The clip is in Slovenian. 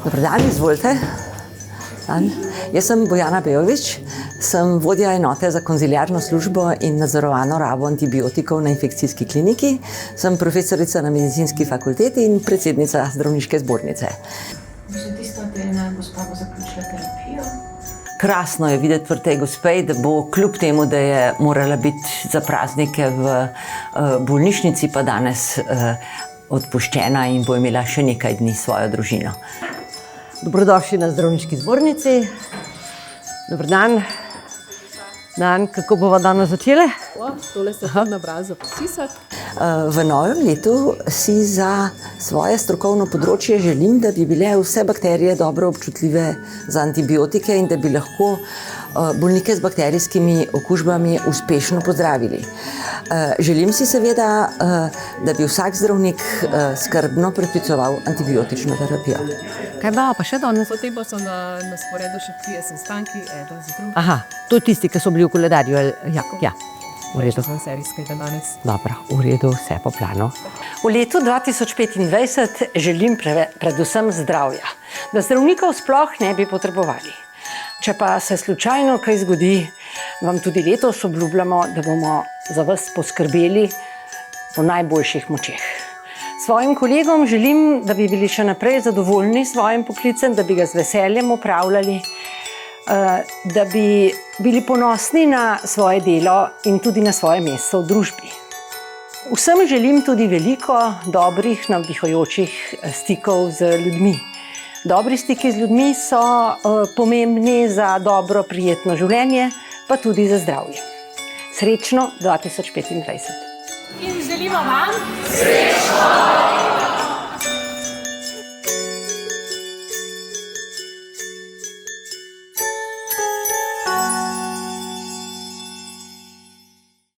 Dober dan, izvolite. Dan. Jaz sem Bojana Bejovič, sem vodja enote za konziliarno službo in nadzorovano rabo antibiotikov na infekcijski kliniki. Sem profesorica na medicinski fakulteti in predsednica zdravniške zbornice. Že tisto, da je gospa bo zaključila terapijo? Krasno je videti pri tej gospej, da bo kljub temu, da je morala biti za praznike v bolnišnici, pa danes odpuščena in bo imela še nekaj dni svojo družino. Dobrodošli na zdravniški zbornici. Dober dan. Dan, kako bova danes začele? Tole se tam na obrazu posisati. V novem letu si za svoje strokovno področje želim, da bi bile vse bakterije dobro občutljive za antibiotike in da bi lahko bolnike z bakterijskimi okužbami uspešno pozdravili. Želim si seveda, da bi vsak zdravnik skrbno predpisoval antibiotično terapijo. Kaj bova pa še danes? Potem pa so na sporedu še 3 sestanki, eden z drugim. Aha, to je tisti, ki so bili v koledarju. Ja. V redu. Smo serijskega danes. Dobro, v redu, vse po planu. V letu 2025 želim predvsem zdravja, da zdravnikov sploh ne bi potrebovali. Če pa se slučajno kaj zgodi, vam tudi letos obljubljamo, da bomo za vas poskrbeli po najboljših močeh. Svojim kolegom želim, da bi bili še naprej zadovoljni s svojim poklicem, da bi ga z veseljem opravljali, da bi bili ponosni na svoje delo in tudi na svoje mesto v družbi. Vsem želim tudi veliko dobrih, navdihujočih stikov z ljudmi. Dobri stiki z ljudmi so pomembni za dobro, prijetno življenje, pa tudi za zdravje. Srečno 2025. In želimo vam srečno!